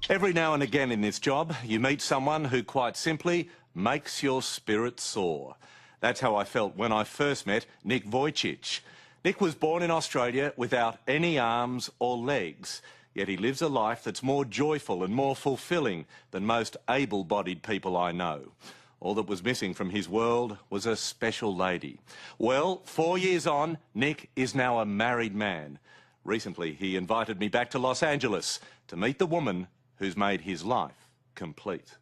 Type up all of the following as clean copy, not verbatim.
Every now and again in this job, you meet someone who quite simply makes your spirit soar. That's how I felt when I first met Nick Vujicic. Nick was born in Australia without any arms or legs, yet he lives a life that's more joyful and more fulfilling than most able-bodied people I know. All that was missing from his world was a special lady. Well, 4 years on, Nick is now a married man. Recently, he invited me back to Los Angeles to meet the woman who's made his life complete.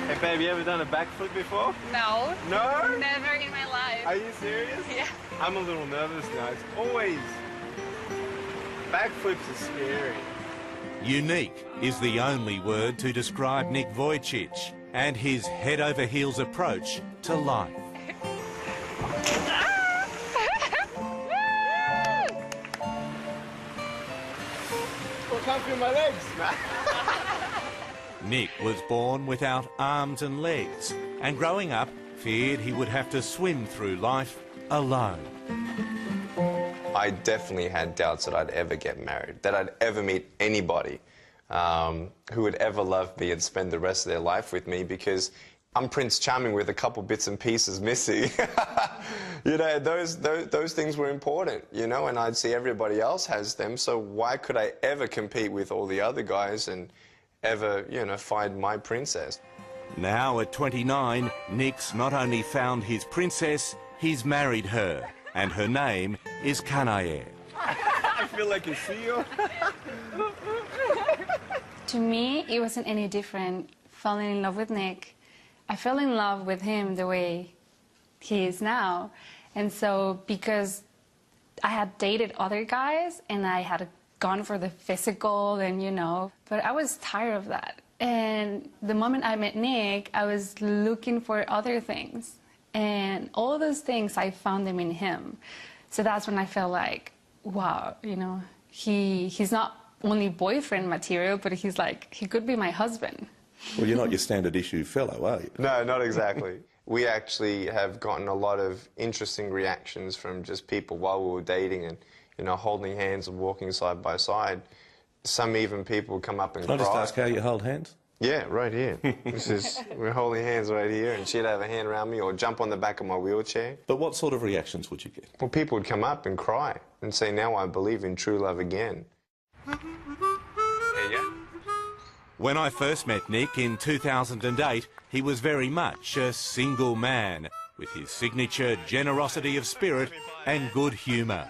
Hey babe, you ever done a backflip before? No. No? Never in my life. Are you serious? Yeah. I'm a little nervous now. It's always... Backflips are scary. Unique is the only word to describe Nick Vujicic and his head-over-heels approach to life. What can't feel my legs? Nick was born without arms and legs, and growing up, feared he would have to swim through life alone. I definitely had doubts that I'd ever get married, that I'd ever meet anybody who would ever love me and spend the rest of their life with me, because I'm Prince Charming with a couple bits and pieces missing. You know, those things were important, you know, and I'd see everybody else has them, so why could I ever compete with all the other guys and ever, you know, find my princess? Now at 29, Nick's not only found his princess, he's married her, and her name is Kanae. I feel like a seal. To me, it wasn't any different falling in love with Nick. I fell in love with him the way he is now. And so because I had dated other guys and I had gone for the physical and, you know, but I was tired of that. And the moment I met Nick, I was looking for other things. And all those things, I found them in him. So that's when I felt like, wow, you know, he's not only boyfriend material, but he's like, he could be my husband. Well, you're not your standard issue fellow, are you? No, not exactly. We actually have gotten a lot of interesting reactions from just people while we were dating and, you know, holding hands and walking side by side. Some even people come up and cry. Can I just ask how you hold hands? Yeah, right here. We're holding hands right here, and she'd have a hand around me or jump on the back of my wheelchair. But what sort of reactions would you get? Well, people would come up and cry and say, now I believe in true love again. There you go. When I first met Nick in 2008, he was very much a single man, with his signature generosity of spirit and good humour.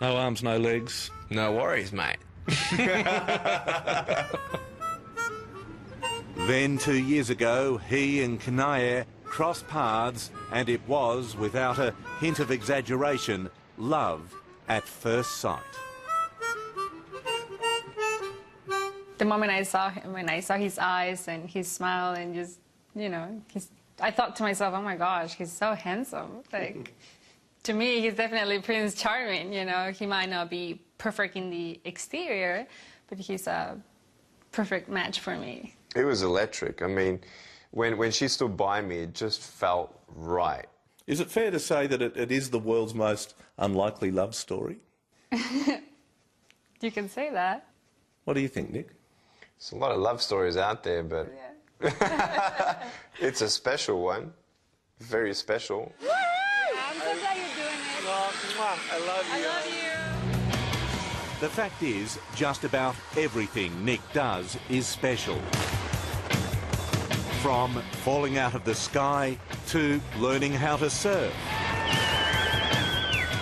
No arms, no legs. No worries, mate. Then 2 years ago, he and Kanae crossed paths, and it was, without a hint of exaggeration, love at first sight. The moment I saw him, when I saw his eyes and his smile and just, you know, I thought to myself, oh my gosh, he's so handsome. Like, to me, he's definitely Prince Charming, you know. He might not be perfect in the exterior, but he's a perfect match for me. It was electric. I mean, when she stood by me, it just felt right. Is it fair to say that it is the world's most unlikely love story? You can say that. What do you think, Nick? There's a lot of love stories out there, but Yeah. it's a special one. Very special. I'm so glad you're doing it. I love you. I love you. The fact is, just about everything Nick does is special. From falling out of the sky to learning how to surf.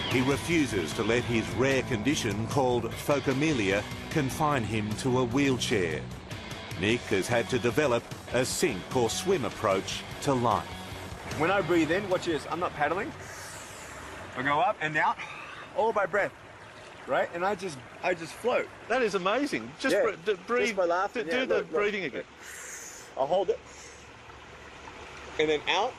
He refuses to let his rare condition called phocomelia confine him to a wheelchair. Nick has had to develop a sink or swim approach to life. When I breathe in, watch this, I'm not paddling. I go up and out, all by breath, right? And I just float. That is amazing. Just breathe. Just by laughing. Do the breathing again. I'll hold it. And then out.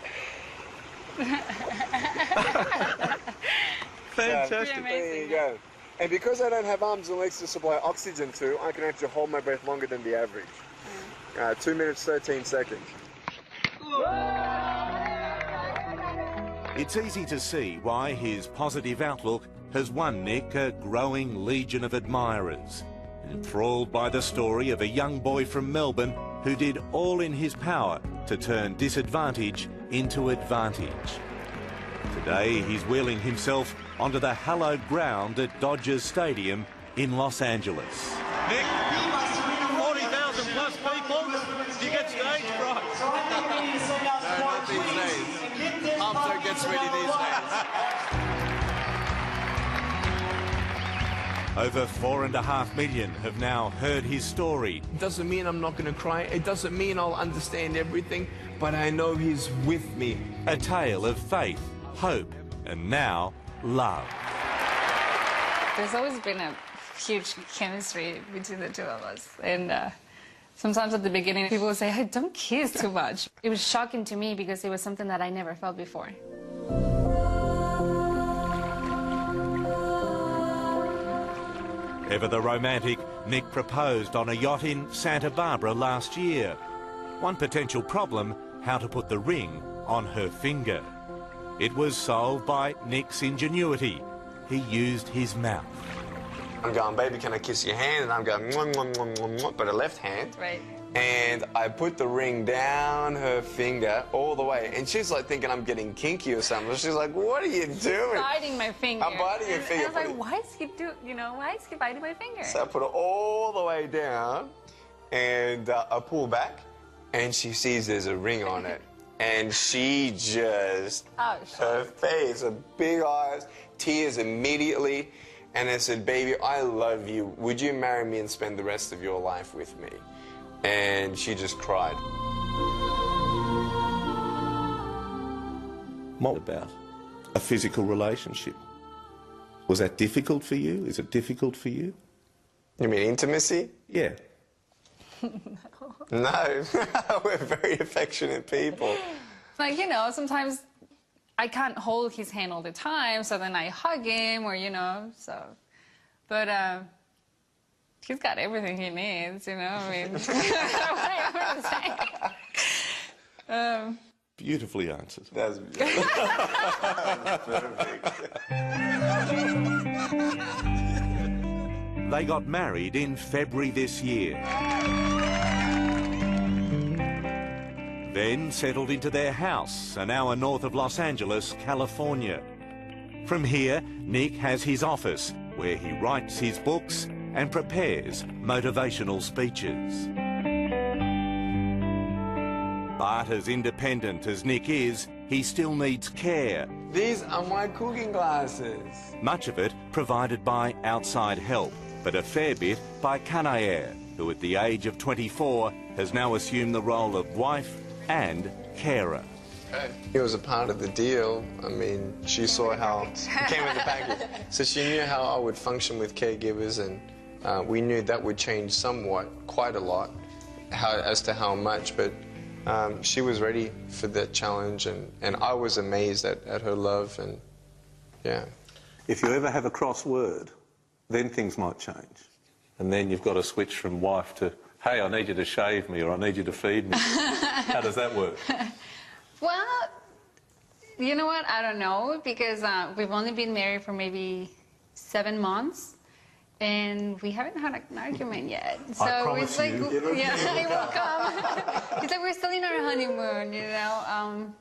Fantastic. There you go. And because I don't have arms and legs to supply oxygen to, I can actually hold my breath longer than the average. 2 minutes, 13 seconds. It's easy to see why his positive outlook has won Nick a growing legion of admirers. Enthralled by the story of a young boy from Melbourne who did all in his power to turn disadvantage into advantage. Today he's wheeling himself onto the hallowed ground at Dodgers Stadium in Los Angeles. Nick, 40,000 plus people, do you get stage fright? No, not these days. Palms don't get sweaty these days. Over 4.5 million have now heard his story. It doesn't mean I'm not going to cry. It doesn't mean I'll understand everything, but I know he's with me. A tale of faith, hope, and now love. There's always been a huge chemistry between the two of us. And sometimes at the beginning, people would say, hey, don't kiss too much. It was shocking to me because it was something that I never felt before. Ever the romantic, Nick proposed on a yacht in Santa Barbara last year. One potential problem, how to put the ring on her finger. It was solved by Nick's ingenuity. He used his mouth. I'm going, baby, can I kiss your hand? And I'm going, mwah, mwah, mwah, mwah, mwah, but a left hand. Right. And I put the ring down her finger all the way. And she's like thinking I'm getting kinky or something. She's like, what are you doing? Biting my finger. I'm biting your finger. And I was like, why is he why is he biting my finger? So I put it all the way down and I pull back and she sees there's a ring on it. And she just, her face, her big eyes, tears immediately. And I said, baby, I love you. Would you marry me and spend the rest of your life with me? And she just cried. What about a physical relationship? Was that difficult for you? Is it difficult for you? You mean intimacy? Yeah. No, we're very affectionate people. Like, you know, sometimes I can't hold his hand all the time, so then I hug him or, you know, so. But he's got everything he needs, you know, I mean. Whatever to say. Beautifully answered. That's They got married in February this year. Then settled into their house, an hour north of Los Angeles, California. From here, Nick has his office, where he writes his books and prepares motivational speeches. But as independent as Nick is, he still needs care. These are my cooking glasses. Much of it provided by outside help, but a fair bit by Kanaer, who at the age of 24 has now assumed the role of wife and carer. It was a part of the deal. I mean, she saw how it came in the package. So she knew how I would function with caregivers, and we knew that would change somewhat, quite a lot, as to how much, but she was ready for that challenge, and I was amazed at her love, and yeah. If you ever have a cross word, then things might change. And then you've got to switch from wife to, hey, I need you to shave me, or I need you to feed me. How does that work? Well, you know what? I don't know, because we've only been married for maybe 7 months, and we haven't had an argument yet. So it's like, yeah, I will come. It's like we're still in our honeymoon, you know.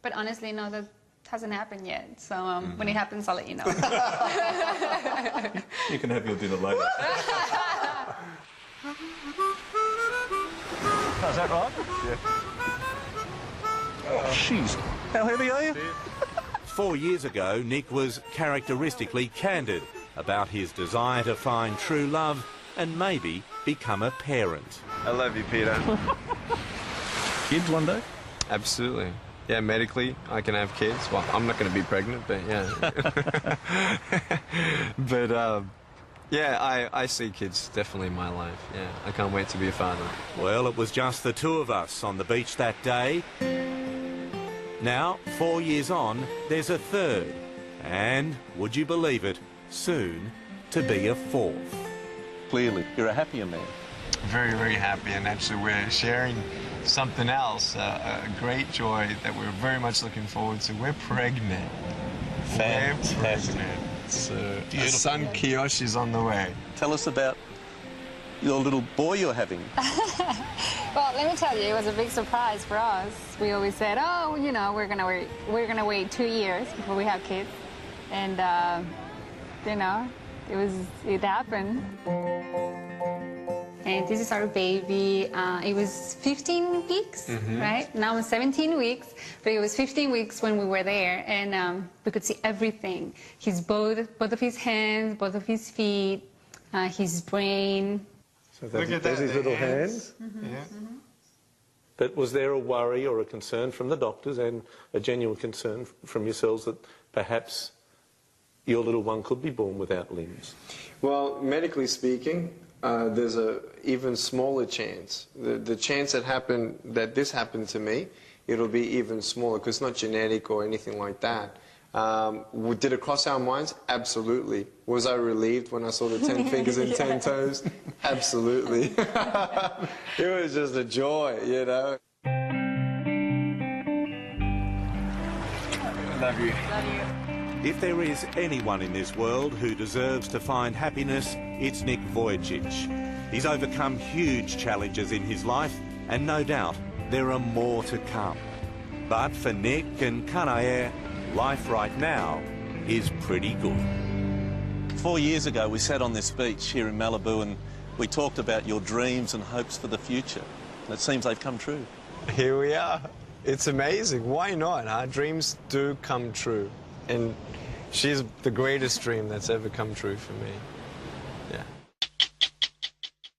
But honestly, no, that hasn't happened yet. So when it happens, I'll let you know. You can have your dinner later. Is that right? Yeah. Oh, jeez. How heavy are you? 4 years ago, Nick was characteristically candid about his desire to find true love and maybe become a parent. I love you, Peter. Kids one day? Absolutely. Yeah, medically, I can have kids. Well, I'm not going to be pregnant, but yeah. But, yeah, I see kids definitely in my life. Yeah, I can't wait to be a father. Well, it was just the two of us on the beach that day. Now, 4 years on, there's a third. And, would you believe it, soon to be a fourth. Clearly, you're a happier man. Very, very happy, and actually we're sharing something else, a great joy that we're very much looking forward to. We're pregnant. Fantastic. We're pregnant. So, our son Kiyoshi's on the way. Tell us about your little boy you're having. Well, let me tell you, it was a big surprise for us. We always said, oh, you know, we're gonna wait 2 years before we have kids, and you know, it happened. And this is our baby. It was 15 weeks, right? Now it's 17 weeks, but it was 15 weeks when we were there, and we could see everything. Both of his hands, both of his feet, his brain. So there's his little hands. Yeah. But was there a worry or a concern from the doctors and a genuine concern from yourselves that perhaps your little one could be born without limbs? Well, medically speaking, there's a even smaller chance. The chance that this happened to me, it'll be even smaller because it's not genetic or anything like that. Did it cross our minds? Absolutely. Was I relieved when I saw the 10 fingers and 10 toes? Absolutely. It was just a joy, you know. Love you. If there is anyone in this world who deserves to find happiness, it's Nick Vujicic. He's overcome huge challenges in his life, and no doubt there are more to come. But for Nick and Kanae, life right now is pretty good. 4 years ago, we sat on this beach here in Malibu and we talked about your dreams and hopes for the future. And it seems they've come true. Here we are. It's amazing. Why not? Our dreams do come true. And she's the greatest dream that's ever come true for me.